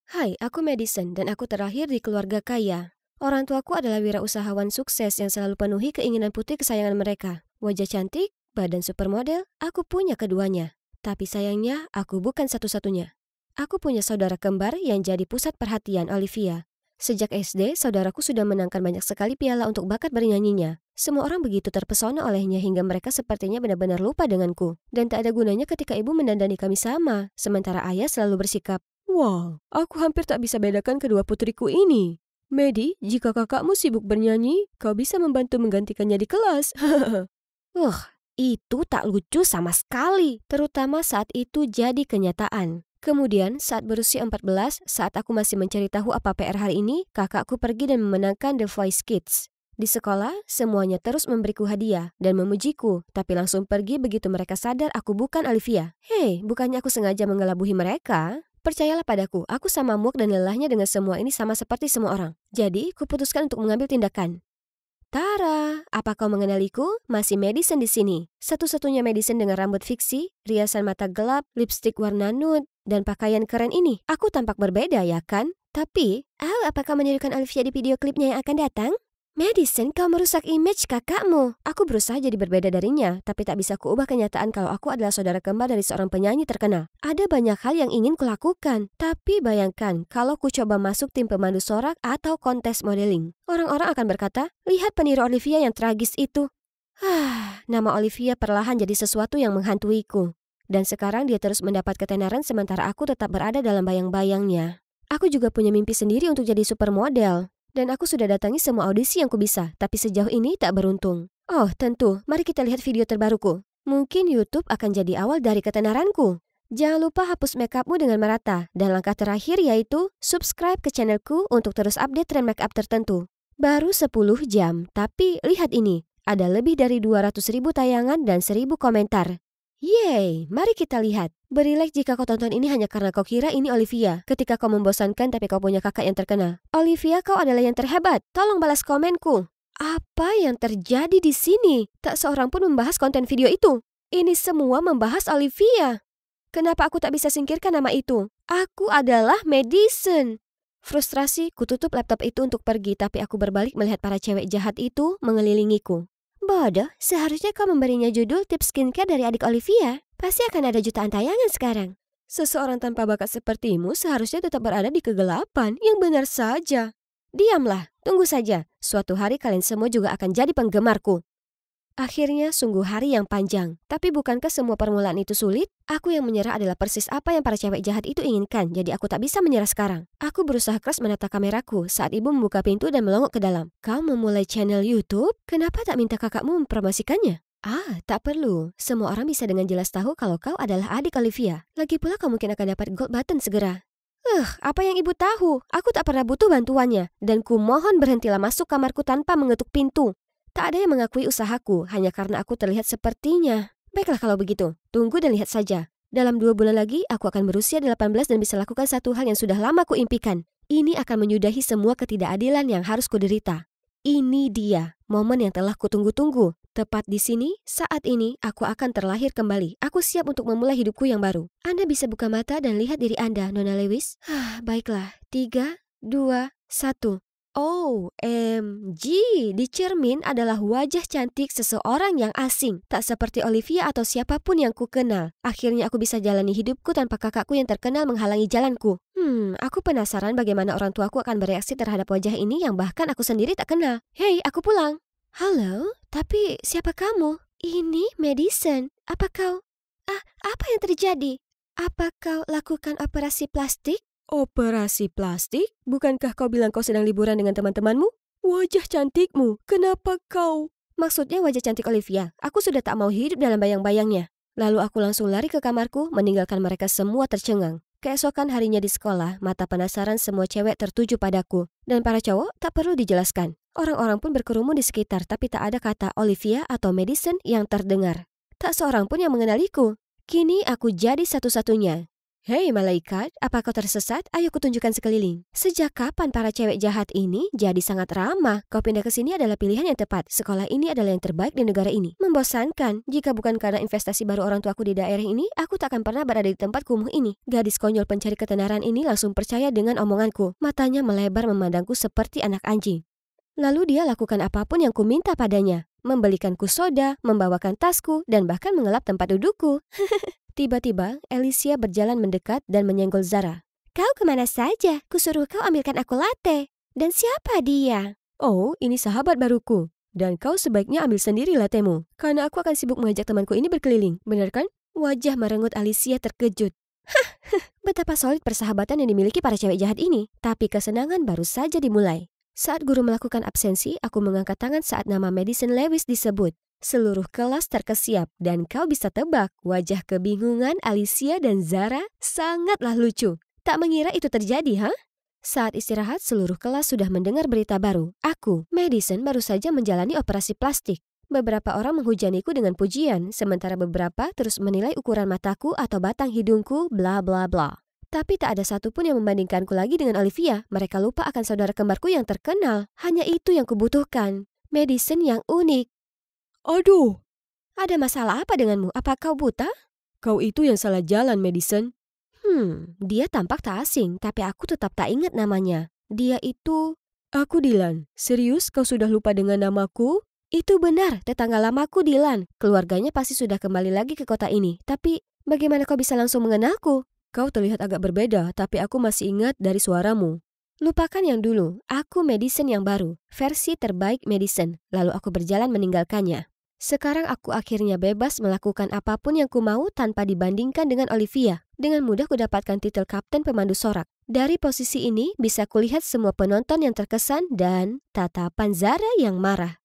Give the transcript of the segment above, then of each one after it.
Hai, aku Madison dan aku terlahir di keluarga kaya. Orang tuaku adalah wirausahawan sukses yang selalu penuhi keinginan putri kesayangan mereka. Wajah cantik, badan supermodel, aku punya keduanya. Tapi sayangnya, aku bukan satu-satunya. Aku punya saudara kembar yang jadi pusat perhatian Olivia. Sejak SD, saudaraku sudah menangkan banyak sekali piala untuk bakat bernyanyinya. Semua orang begitu terpesona olehnya hingga mereka sepertinya benar-benar lupa denganku. Dan tak ada gunanya ketika ibu mendandani kami sama, sementara ayah selalu bersikap, "Wah, aku hampir tak bisa bedakan kedua putriku ini. Medi, jika kakakmu sibuk bernyanyi, kau bisa membantu menggantikannya di kelas." Itu tak lucu sama sekali, terutama saat itu jadi kenyataan. Kemudian, saat berusia 14, saat aku masih mencari tahu apa PR hari ini, kakakku pergi dan memenangkan The Voice Kids. Di sekolah, semuanya terus memberiku hadiah dan memujiku, tapi langsung pergi begitu mereka sadar aku bukan Olivia. Hei, bukannya aku sengaja mengelabuhi mereka? Percayalah padaku, aku sama muak dan lelahnya dengan semua ini sama seperti semua orang. Jadi, kuputuskan untuk mengambil tindakan. Tara, apa kau mengenaliku? Masih Madison di sini. Satu-satunya Madison dengan rambut fiksi, riasan mata gelap, lipstik warna nude, dan pakaian keren ini. Aku tampak berbeda, ya kan? Tapi, apakah menirukan Olivia di video klipnya yang akan datang? Madison, kau merusak image kakakmu. Aku berusaha jadi berbeda darinya, tapi tak bisa kuubah kenyataan kalau aku adalah saudara kembar dari seorang penyanyi terkenal. Ada banyak hal yang ingin kulakukan, tapi bayangkan kalau ku coba masuk tim pemandu sorak atau kontes modeling. Orang-orang akan berkata, lihat peniru Olivia yang tragis itu. Nama Olivia perlahan jadi sesuatu yang menghantuiku. Dan sekarang dia terus mendapat ketenaran sementara aku tetap berada dalam bayang-bayangnya. Aku juga punya mimpi sendiri untuk jadi supermodel. Dan aku sudah datangi semua audisi yang ku bisa, tapi sejauh ini tak beruntung. Oh, tentu. Mari kita lihat video terbaruku. Mungkin YouTube akan jadi awal dari ketenaranku. Jangan lupa hapus makeupmu dengan merata. Dan langkah terakhir yaitu subscribe ke channelku untuk terus update tren makeup tertentu. Baru 10 jam, tapi lihat ini. Ada lebih dari 200.000 tayangan dan 1.000 komentar. Yeay, mari kita lihat. Beri like jika kau tonton ini hanya karena kau kira ini Olivia. Ketika kau membosankan tapi kau punya kakak yang terkenal. Olivia, kau adalah yang terhebat. Tolong balas komenku. Apa yang terjadi di sini? Tak seorang pun membahas konten video itu. Ini semua membahas Olivia. Kenapa aku tak bisa singkirkan nama itu? Aku adalah Madison. Frustrasi, kututup laptop itu untuk pergi, tapi aku berbalik melihat para cewek jahat itu mengelilingiku. Bodoh, seharusnya kau memberinya judul tips skincare dari adik Olivia. Pasti akan ada jutaan tayangan sekarang. Seseorang tanpa bakat sepertimu seharusnya tetap berada di kegelapan. Yang benar saja. Diamlah, tunggu saja. Suatu hari kalian semua juga akan jadi penggemarku. Akhirnya sungguh hari yang panjang. Tapi bukankah semua permulaan itu sulit? Aku yang menyerah adalah persis apa yang para cewek jahat itu inginkan. Jadi aku tak bisa menyerah sekarang. Aku berusaha keras menata kameraku saat ibu membuka pintu dan melongok ke dalam. Kau memulai channel YouTube? Kenapa tak minta kakakmu mempromosikannya? Tak perlu. Semua orang bisa dengan jelas tahu kalau kau adalah adik Olivia. Lagi pula kau mungkin akan dapat gold button segera. Apa yang ibu tahu? Aku tak pernah butuh bantuannya. Dan ku mohon berhentilah masuk kamarku tanpa mengetuk pintu. Tak ada yang mengakui usahaku hanya karena aku terlihat sepertinya. Baiklah kalau begitu, tunggu dan lihat saja. Dalam 2 bulan lagi, aku akan berusia 18 dan bisa lakukan satu hal yang sudah lama kuimpikan. Ini akan menyudahi semua ketidakadilan yang harus kuderita. Ini dia, momen yang telah kutunggu-tunggu. Tepat di sini, saat ini, aku akan terlahir kembali. Aku siap untuk memulai hidupku yang baru. Anda bisa buka mata dan lihat diri Anda, Nona Lewis. Baiklah, 3, 2, 1. OMG, di cermin adalah wajah cantik seseorang yang asing. Tak seperti Olivia atau siapapun yang ku kenal. Akhirnya aku bisa jalani hidupku tanpa kakakku yang terkenal menghalangi jalanku. Aku penasaran bagaimana orang tuaku akan bereaksi terhadap wajah ini yang bahkan aku sendiri tak kenal. Hei, aku pulang. Halo, tapi siapa kamu? Ini Madison. Apa kau? Apa yang terjadi? Apa kau lakukan operasi plastik? Operasi plastik? Bukankah kau bilang kau sedang liburan dengan teman-temanmu? Wajah cantikmu, kenapa kau? Maksudnya wajah cantik Olivia. Aku sudah tak mau hidup dalam bayang-bayangnya. Lalu aku langsung lari ke kamarku, meninggalkan mereka semua tercengang. Keesokan harinya di sekolah, mata penasaran semua cewek tertuju padaku. Dan para cowok tak perlu dijelaskan. Orang-orang pun berkerumun di sekitar, tapi tak ada kata Olivia atau Madison yang terdengar. Tak seorang pun yang mengenaliku. Kini aku jadi satu-satunya. Hei malaikat, apa kau tersesat? Ayo kutunjukkan sekeliling. Sejak kapan para cewek jahat ini jadi sangat ramah? Kau pindah ke sini adalah pilihan yang tepat. Sekolah ini adalah yang terbaik di negara ini. Membosankan. Jika bukan karena investasi baru orang tuaku di daerah ini, aku tak akan pernah berada di tempat kumuh ini. Gadis konyol pencari ketenaran ini langsung percaya dengan omonganku. Matanya melebar memandangku seperti anak anjing. Lalu dia lakukan apapun yang kuminta padanya. Membelikanku soda, membawakan tasku, dan bahkan mengelap tempat dudukku. Tiba-tiba, Alicia berjalan mendekat dan menyenggol Zara. Kau kemana saja? Kusuruh kau ambilkan aku latte. Dan siapa dia? Oh, ini sahabat baruku. Dan kau sebaiknya ambil sendiri lattemu. Karena aku akan sibuk mengajak temanku ini berkeliling. Benar kan? Wajah merengut Alicia terkejut. Hah, betapa solid persahabatan yang dimiliki para cewek jahat ini. Tapi kesenangan baru saja dimulai. Saat guru melakukan absensi, aku mengangkat tangan saat nama Madison Lewis disebut. Seluruh kelas terkesiap dan kau bisa tebak wajah kebingungan Alicia dan Zara sangatlah lucu. Tak mengira itu terjadi, ha? Saat istirahat, seluruh kelas sudah mendengar berita baru. Aku, Madison, baru saja menjalani operasi plastik. Beberapa orang menghujaniku dengan pujian, sementara beberapa terus menilai ukuran mataku atau batang hidungku, bla bla bla. Tapi tak ada satupun yang membandingkanku lagi dengan Olivia. Mereka lupa akan saudara kembarku yang terkenal. Hanya itu yang kubutuhkan. Madison yang unik. Aduh, ada masalah apa denganmu? Apa kau buta? Kau itu yang salah jalan, Madison. Dia tampak tak asing, tapi aku tetap tak ingat namanya. Dia itu... Aku Dylan. Serius, kau sudah lupa dengan namaku? Itu benar, tetangga lamaku Dylan. Keluarganya pasti sudah kembali lagi ke kota ini. Tapi, bagaimana kau bisa langsung mengenalku? Kau terlihat agak berbeda, tapi aku masih ingat dari suaramu. Lupakan yang dulu, aku Madison yang baru. Versi terbaik Madison. Lalu aku berjalan meninggalkannya. Sekarang aku akhirnya bebas melakukan apapun yang ku mau tanpa dibandingkan dengan Olivia. Dengan mudah ku dapatkan titel kapten pemandu sorak. Dari posisi ini bisa kulihat semua penonton yang terkesan dan tatapan Zara yang marah.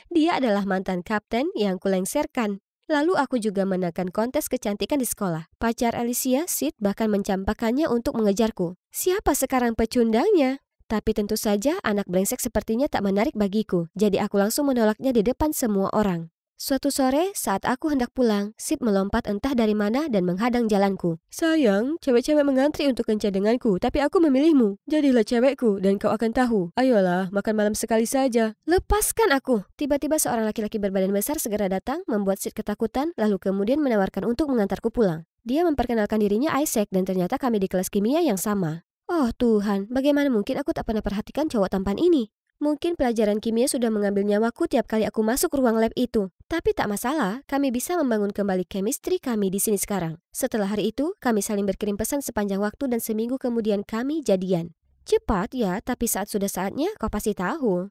Dia adalah mantan kapten yang kulengserkan. Lalu aku juga menangkan kontes kecantikan di sekolah. Pacar Alicia, Sid, bahkan mencampakkannya untuk mengejarku. Siapa sekarang pecundangnya? Tapi tentu saja anak brengsek sepertinya tak menarik bagiku, jadi aku langsung menolaknya di depan semua orang. Suatu sore, saat aku hendak pulang, Sid melompat entah dari mana dan menghadang jalanku. Sayang, cewek-cewek mengantri untuk kencan denganku, tapi aku memilihmu. Jadilah cewekku dan kau akan tahu. Ayolah, makan malam sekali saja. Lepaskan aku! Tiba-tiba seorang laki-laki berbadan besar segera datang, membuat Sid ketakutan, lalu kemudian menawarkan untuk mengantarku pulang. Dia memperkenalkan dirinya Isaac dan ternyata kami di kelas kimia yang sama. Oh Tuhan, bagaimana mungkin aku tak pernah perhatikan cowok tampan ini? Mungkin pelajaran kimia sudah mengambil nyawaku tiap kali aku masuk ruang lab itu. Tapi tak masalah, kami bisa membangun kembali chemistry kami di sini sekarang. Setelah hari itu, kami saling berkirim pesan sepanjang waktu dan seminggu kemudian kami jadian. Cepat ya, tapi saat sudah saatnya kau pasti tahu.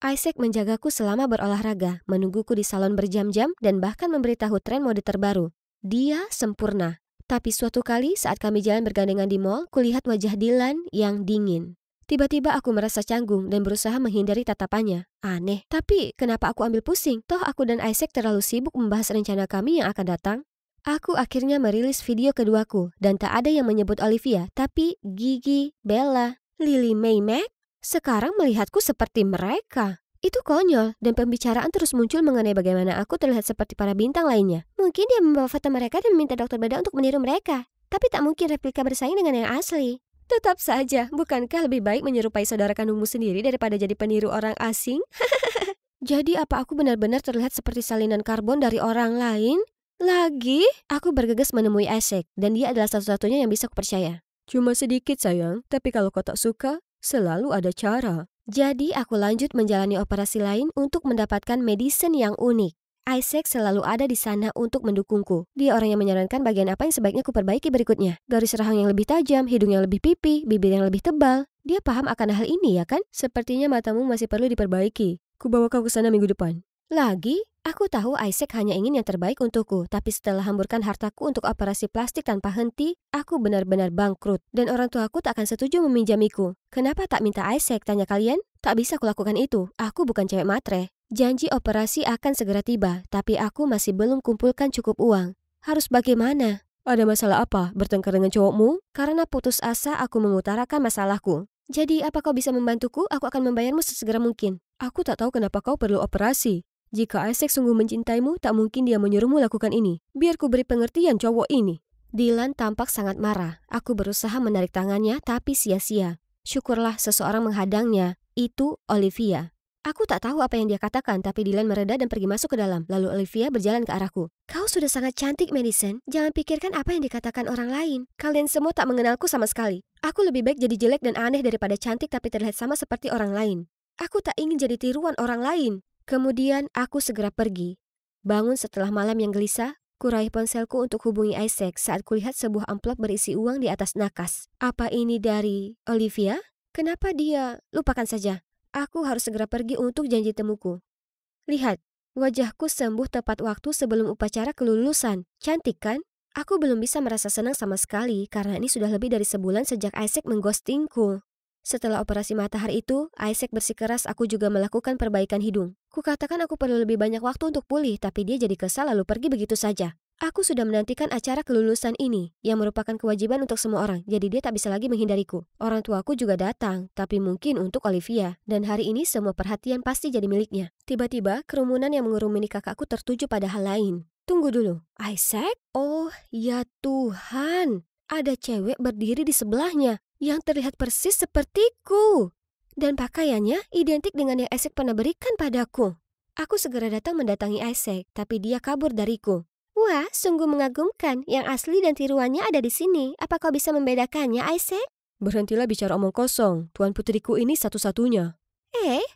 Isaac menjagaku selama berolahraga, menungguku di salon berjam-jam dan bahkan memberitahu tren mode terbaru. Dia sempurna. Tapi suatu kali saat kami jalan bergandengan di mall, kulihat wajah Dylan yang dingin. Tiba-tiba aku merasa canggung dan berusaha menghindari tatapannya. Aneh, tapi kenapa aku ambil pusing? Toh aku dan Isaac terlalu sibuk membahas rencana kami yang akan datang. Aku akhirnya merilis video keduaku dan tak ada yang menyebut Olivia, tapi Gigi, Bella, Lily May Mac. Sekarang melihatku seperti mereka. Itu konyol, dan pembicaraan terus muncul mengenai bagaimana aku terlihat seperti para bintang lainnya. Mungkin dia membawa foto mereka dan meminta dokter bedah untuk meniru mereka. Tapi tak mungkin replika bersaing dengan yang asli. Tetap saja, bukankah lebih baik menyerupai saudara kandungmu sendiri daripada jadi peniru orang asing? Jadi apa aku benar-benar terlihat seperti salinan karbon dari orang lain? Lagi? Aku bergegas menemui Isaac, dan dia adalah satu-satunya yang bisa kupercaya. Cuma sedikit sayang, tapi kalau kau tak suka, selalu ada cara. Jadi aku lanjut menjalani operasi lain untuk mendapatkan medicine yang unik. Isaac selalu ada di sana untuk mendukungku. Dia orang yang menyarankan bagian apa yang sebaiknya kuperbaiki berikutnya. Garis rahang yang lebih tajam, hidung yang lebih pipi, bibir yang lebih tebal. Dia paham akan hal ini ya kan? Sepertinya matamu masih perlu diperbaiki. Kubawa kau ke sana minggu depan. Lagi? Aku tahu Isaac hanya ingin yang terbaik untukku, tapi setelah hamburkan hartaku untuk operasi plastik tanpa henti, aku benar-benar bangkrut, dan orang tuaku tak akan setuju meminjamiku. Kenapa tak minta Isaac, tanya kalian? Tak bisa kulakukan itu, aku bukan cewek matre. Janji operasi akan segera tiba, tapi aku masih belum kumpulkan cukup uang. Harus bagaimana? Ada masalah apa? Bertengkar dengan cowokmu? Karena putus asa aku mengutarakan masalahku. Jadi apa kau bisa membantuku? Aku akan membayarmu sesegera mungkin. Aku tak tahu kenapa kau perlu operasi. Jika Isaac sungguh mencintaimu, tak mungkin dia menyuruhmu lakukan ini. Biar ku beri pengertian cowok ini. Dylan tampak sangat marah. Aku berusaha menarik tangannya tapi sia-sia. Syukurlah seseorang menghadangnya. Itu Olivia. Aku tak tahu apa yang dia katakan, tapi Dylan mereda dan pergi masuk ke dalam. Lalu Olivia berjalan ke arahku. Kau sudah sangat cantik, Madison. Jangan pikirkan apa yang dikatakan orang lain. Kalian semua tak mengenalku sama sekali. Aku lebih baik jadi jelek dan aneh daripada cantik tapi terlihat sama seperti orang lain. Aku tak ingin jadi tiruan orang lain. Kemudian aku segera pergi. Bangun setelah malam yang gelisah, kuraih ponselku untuk hubungi Isaac saat kulihat sebuah amplop berisi uang di atas nakas. Apa ini dari Olivia? Kenapa dia? Lupakan saja. Aku harus segera pergi untuk janji temuku. Lihat, wajahku sembuh tepat waktu sebelum upacara kelulusan. Cantik kan? Aku belum bisa merasa senang sama sekali karena ini sudah lebih dari sebulan sejak Isaac mengghostingku. Setelah operasi mata hari itu, Isaac bersikeras aku juga melakukan perbaikan hidung. Kukatakan aku perlu lebih banyak waktu untuk pulih, tapi dia jadi kesal lalu pergi begitu saja. Aku sudah menantikan acara kelulusan ini, yang merupakan kewajiban untuk semua orang, jadi dia tak bisa lagi menghindariku. Orang tuaku juga datang, tapi mungkin untuk Olivia. Dan hari ini semua perhatian pasti jadi miliknya. Tiba-tiba, kerumunan yang mengurumuni kakakku tertuju pada hal lain. Tunggu dulu, Isaac? Oh, ya Tuhan. Ada cewek berdiri di sebelahnya, yang terlihat persis sepertiku. Dan pakaiannya identik dengan yang Isaac pernah berikan padaku. Aku segera datang mendatangi Isaac, tapi dia kabur dariku. Wah, sungguh mengagumkan. Yang asli dan tiruannya ada di sini. Apa kau bisa membedakannya, Isaac? Berhentilah bicara omong kosong. Tuan putriku ini satu-satunya.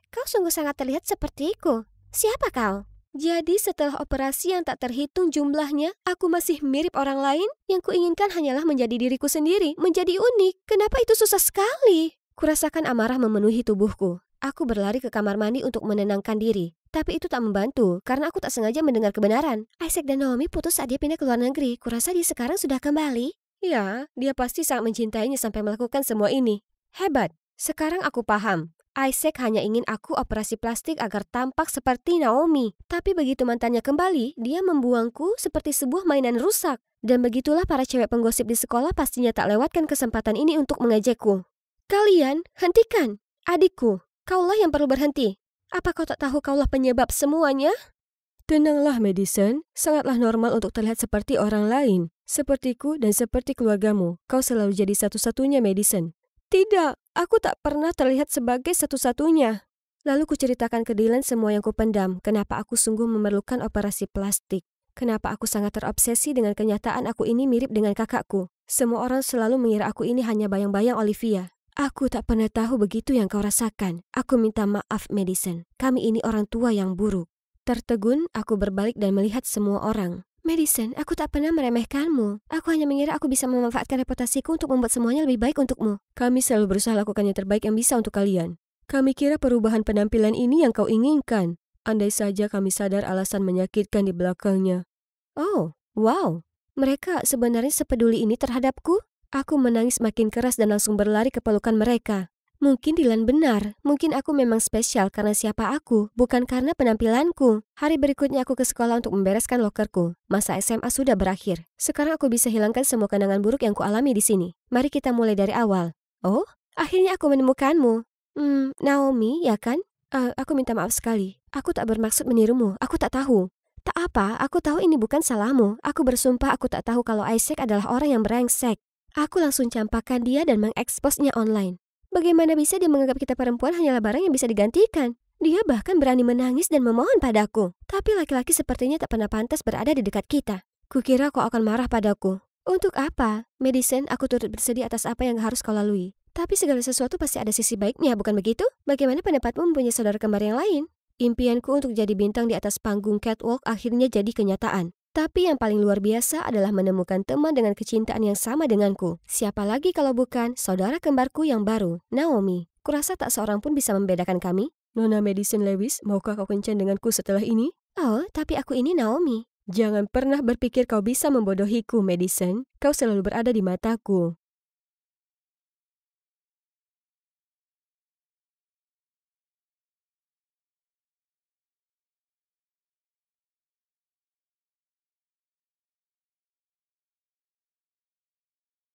Kau sungguh sangat terlihat sepertiku. Siapa kau? Jadi setelah operasi yang tak terhitung jumlahnya, aku masih mirip orang lain? Yang kuinginkan hanyalah menjadi diriku sendiri, menjadi unik. Kenapa itu susah sekali? Kurasakan amarah memenuhi tubuhku. Aku berlari ke kamar mandi untuk menenangkan diri. Tapi itu tak membantu, karena aku tak sengaja mendengar kebenaran. Isaac dan Naomi putus saat dia pindah ke luar negeri. Kurasa dia sekarang sudah kembali. Ya, dia pasti sangat mencintainya sampai melakukan semua ini. Hebat. Sekarang aku paham. Isaac hanya ingin aku operasi plastik agar tampak seperti Naomi. Tapi begitu mantannya kembali, dia membuangku seperti sebuah mainan rusak. Dan begitulah para cewek penggosip di sekolah pastinya tak lewatkan kesempatan ini untuk mengejekku. Kalian, hentikan. Adikku, kaulah yang perlu berhenti. Apa kau tak tahu kaulah penyebab semuanya? Tenanglah, Madison. Sangatlah normal untuk terlihat seperti orang lain. Sepertiku dan seperti keluargamu. Kau selalu jadi satu-satunya, Madison. Tidak, aku tak pernah terlihat sebagai satu-satunya. Lalu kuceritakan ke Dylan semua yang kupendam. Kenapa aku sungguh memerlukan operasi plastik. Kenapa aku sangat terobsesi dengan kenyataan aku ini mirip dengan kakakku. Semua orang selalu mengira aku ini hanya bayang-bayang Olivia. Aku tak pernah tahu begitu yang kau rasakan. Aku minta maaf, Madison. Kami ini orang tua yang buruk. Tertegun, aku berbalik dan melihat semua orang. Madison, aku tak pernah meremehkanmu. Aku hanya mengira aku bisa memanfaatkan reputasiku untuk membuat semuanya lebih baik untukmu. Kami selalu berusaha lakukan yang terbaik yang bisa untuk kalian. Kami kira perubahan penampilan ini yang kau inginkan. Andai saja kami sadar alasan menyakitkan di belakangnya. Oh, wow. Mereka sebenarnya sepeduli ini terhadapku? Aku menangis makin keras dan langsung berlari ke pelukan mereka. Mungkin Dylan benar. Mungkin aku memang spesial karena siapa aku, bukan karena penampilanku. Hari berikutnya aku ke sekolah untuk membereskan lokerku. Masa SMA sudah berakhir. Sekarang aku bisa hilangkan semua kenangan buruk yang kualami di sini. Mari kita mulai dari awal. Oh, akhirnya aku menemukanmu. Naomi, ya kan? Aku minta maaf sekali. Aku tak bermaksud menirumu. Aku tak tahu. Tak apa, aku tahu ini bukan salahmu. Aku bersumpah aku tak tahu kalau Isaac adalah orang yang brengsek. Aku langsung campakkan dia dan mengeksposnya online. Bagaimana bisa dia menganggap kita perempuan hanyalah barang yang bisa digantikan? Dia bahkan berani menangis dan memohon padaku. Tapi laki-laki sepertinya tak pernah pantas berada di dekat kita. Kukira kau akan marah padaku. Untuk apa? Madison, aku turut bersedih atas apa yang harus kau lalui. Tapi segala sesuatu pasti ada sisi baiknya, bukan begitu? Bagaimana pendapatmu mempunyai saudara kembar yang lain? Impianku untuk jadi bintang di atas panggung catwalk akhirnya jadi kenyataan. Tapi yang paling luar biasa adalah menemukan teman dengan kecintaan yang sama denganku. Siapa lagi kalau bukan saudara kembarku yang baru, Naomi. Kurasa tak seorang pun bisa membedakan kami. Nona Madison Lewis, maukah kau kencan denganku setelah ini? Oh, tapi aku ini Naomi. Jangan pernah berpikir kau bisa membodohiku, Madison. Kau selalu berada di mataku.